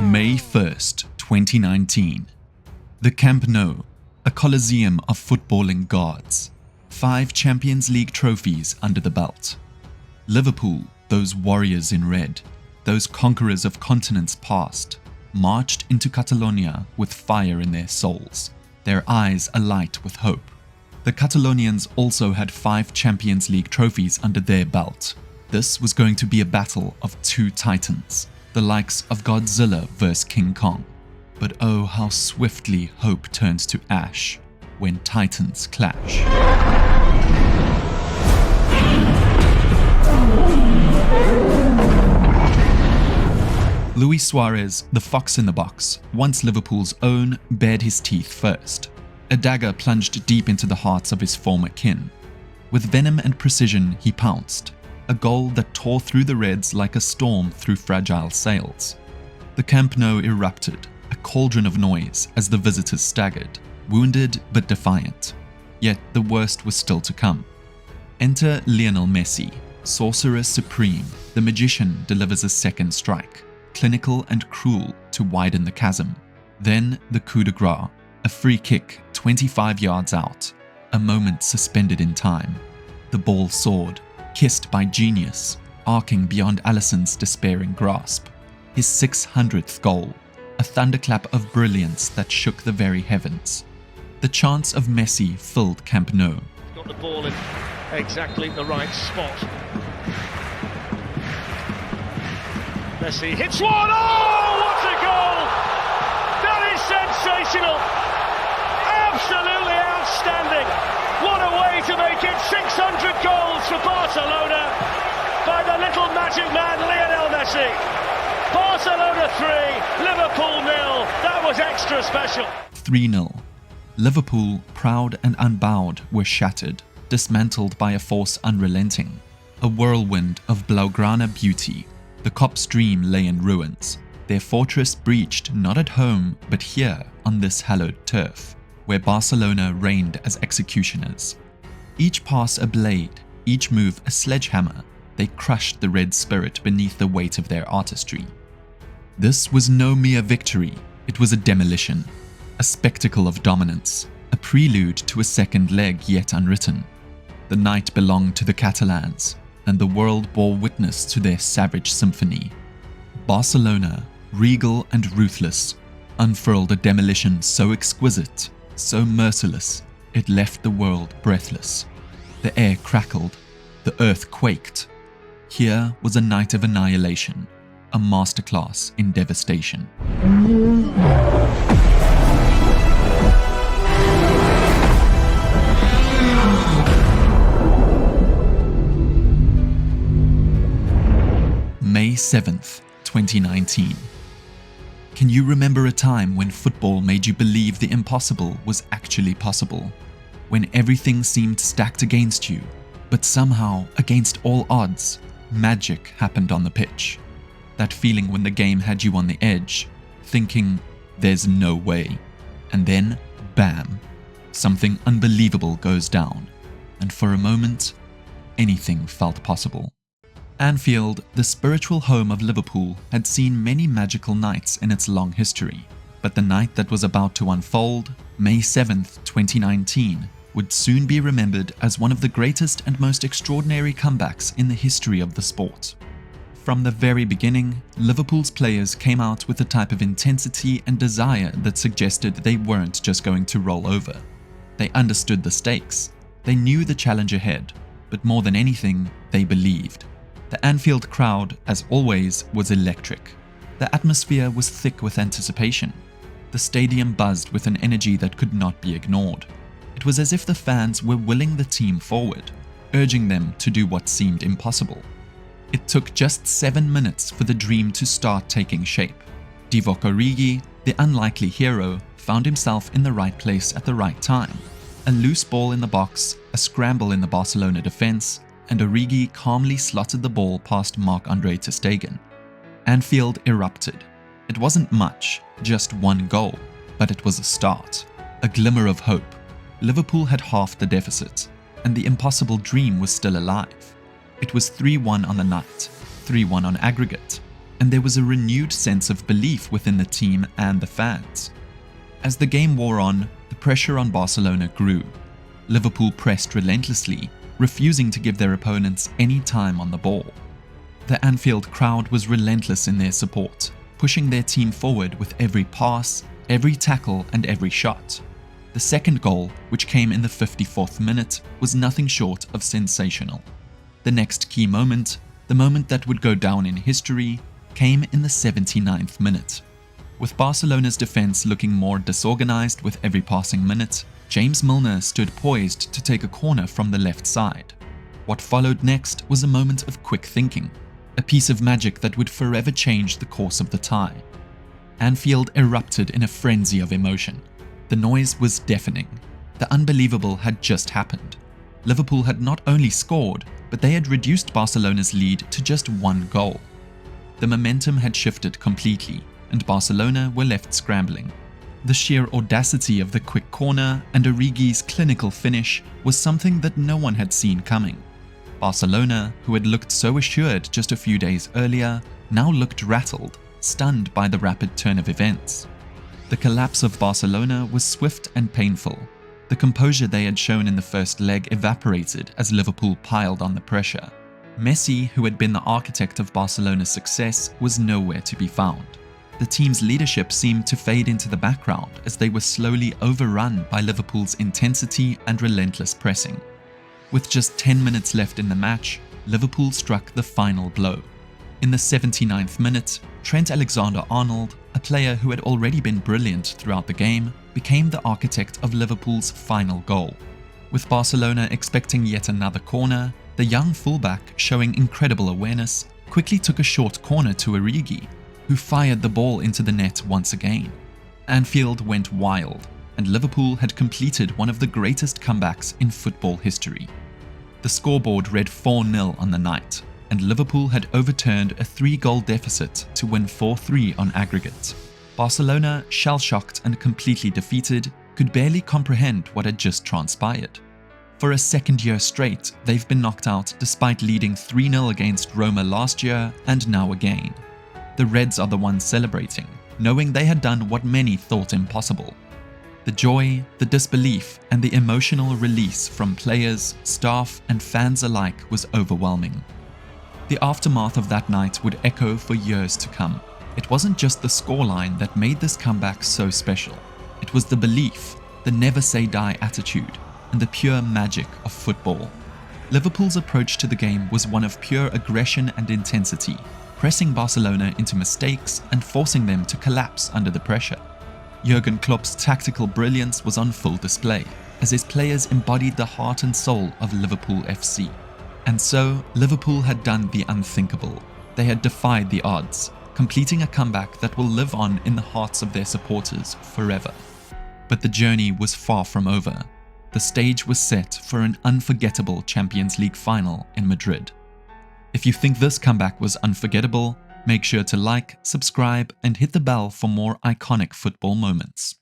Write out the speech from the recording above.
May 1st, 2019. The Camp Nou, a coliseum of footballing gods. 5 Champions League trophies under the belt. Liverpool, those warriors in red, those conquerors of continents past, marched into Catalonia with fire in their souls, their eyes alight with hope. The Catalonians also had 5 Champions League trophies under their belt. This was going to be a battle of 2 titans, the likes of Godzilla vs King Kong. But oh, how swiftly hope turns to ash when titans clash. Luis Suarez, the fox in the box, once Liverpool's own, bared his teeth first. A dagger plunged deep into the hearts of his former kin. With venom and precision, he pounced. A goal that tore through the Reds like a storm through fragile sails. The Camp Nou erupted, a cauldron of noise as the visitors staggered, wounded but defiant. Yet the worst was still to come. Enter Lionel Messi, sorcerer supreme. The magician delivers a second strike, clinical and cruel to widen the chasm. Then the coup de grace, a free kick 25 yards out, a moment suspended in time. The ball soared, kissed by genius, arcing beyond Alisson's despairing grasp. His 600th goal, a thunderclap of brilliance that shook the very heavens. The chants of Messi filled Camp Nou. Got the ball in exactly the right spot. Messi hits one. Oh, what a goal! That is sensational. Absolutely outstanding. What a way to make it 600 goals for Barcelona by the little magic man Lionel Messi. Barcelona 3, Liverpool 0. That was extra special. 3-0. Liverpool, proud and unbowed, were shattered, dismantled by a force unrelenting. A whirlwind of blaugrana beauty. The Kop's dream lay in ruins, their fortress breached not at home but here on this hallowed turf, where Barcelona reigned as executioners. Each pass a blade, each move a sledgehammer, they crushed the red spirit beneath the weight of their artistry. This was no mere victory, it was a demolition, a spectacle of dominance, a prelude to a second leg yet unwritten. The night belonged to the Catalans, and the world bore witness to their savage symphony. Barcelona, regal and ruthless, unfurled a demolition so exquisite, so merciless, it left the world breathless. The air crackled, the earth quaked. Here was a night of annihilation, a masterclass in devastation. May 7th, 2019. Can you remember a time when football made you believe the impossible was actually possible? When everything seemed stacked against you, but somehow, against all odds, magic happened on the pitch. That feeling when the game had you on the edge, thinking, there's no way. And then, bam, something unbelievable goes down. And for a moment, anything felt possible. Anfield, the spiritual home of Liverpool, had seen many magical nights in its long history, but the night that was about to unfold, May 7th, 2019, would soon be remembered as one of the greatest and most extraordinary comebacks in the history of the sport. From the very beginning, Liverpool's players came out with a type of intensity and desire that suggested they weren't just going to roll over. They understood the stakes, they knew the challenge ahead, but more than anything, they believed. The Anfield crowd, as always, was electric. The atmosphere was thick with anticipation. The stadium buzzed with an energy that could not be ignored. It was as if the fans were willing the team forward, urging them to do what seemed impossible. It took just 7 minutes for the dream to start taking shape. Divock Origi, the unlikely hero, found himself in the right place at the right time. A loose ball in the box, a scramble in the Barcelona defense, and Origi calmly slotted the ball past Marc-Andre ter Stegen. Anfield erupted. It wasn't much, just 1 goal, but it was a start, a glimmer of hope. Liverpool had halved the deficit, and the impossible dream was still alive. It was 3-1 on the night, 3-1 on aggregate. and there was a renewed sense of belief within the team and the fans. As the game wore on, the pressure on Barcelona grew. Liverpool pressed relentlessly, refusing to give their opponents any time on the ball. The Anfield crowd was relentless in their support, pushing their team forward with every pass, every tackle, and every shot. The second goal, which came in the 54th minute, was nothing short of sensational. The next key moment, the moment that would go down in history, came in the 79th minute. With Barcelona's defense looking more disorganized with every passing minute, James Milner stood poised to take a corner from the left side. What followed next was a moment of quick thinking, a piece of magic that would forever change the course of the tie. Anfield erupted in a frenzy of emotion. The noise was deafening. The unbelievable had just happened. Liverpool had not only scored, but they had reduced Barcelona's lead to just one goal. The momentum had shifted completely, and Barcelona were left scrambling. The sheer audacity of the quick corner and Origi's clinical finish was something that no one had seen coming. Barcelona, who had looked so assured just a few days earlier, now looked rattled, stunned by the rapid turn of events. The collapse of Barcelona was swift and painful. The composure they had shown in the first leg evaporated as Liverpool piled on the pressure. Messi, who had been the architect of Barcelona's success, was nowhere to be found. The team's leadership seemed to fade into the background as they were slowly overrun by Liverpool's intensity and relentless pressing. With just 10 minutes left in the match, Liverpool struck the final blow. In the 79th minute, Trent Alexander-Arnold, a player who had already been brilliant throughout the game, became the architect of Liverpool's final goal. With Barcelona expecting yet another corner, the young fullback, showing incredible awareness, quickly took a short corner to Origi, who fired the ball into the net once again. Anfield went wild, and Liverpool had completed one of the greatest comebacks in football history. The scoreboard read 4-0 on the night, and Liverpool had overturned a 3-goal deficit to win 4-3 on aggregate. Barcelona, shell-shocked and completely defeated, could barely comprehend what had just transpired. For a second year straight, they've been knocked out despite leading 3-0 against Roma last year and now again. The Reds are the ones celebrating, knowing they had done what many thought impossible. The joy, the disbelief, and the emotional release from players, staff, and fans alike was overwhelming. The aftermath of that night would echo for years to come. It wasn't just the scoreline that made this comeback so special. It was the belief, the never-say-die attitude, and the pure magic of football. Liverpool's approach to the game was one of pure aggression and intensity, pressing Barcelona into mistakes and forcing them to collapse under the pressure. Jürgen Klopp's tactical brilliance was on full display, as his players embodied the heart and soul of Liverpool FC. And so, Liverpool had done the unthinkable. They had defied the odds, completing a comeback that will live on in the hearts of their supporters forever. But the journey was far from over. The stage was set for an unforgettable Champions League final in Madrid. If you think this comeback was unforgettable, make sure to like, subscribe, and hit the bell for more iconic football moments.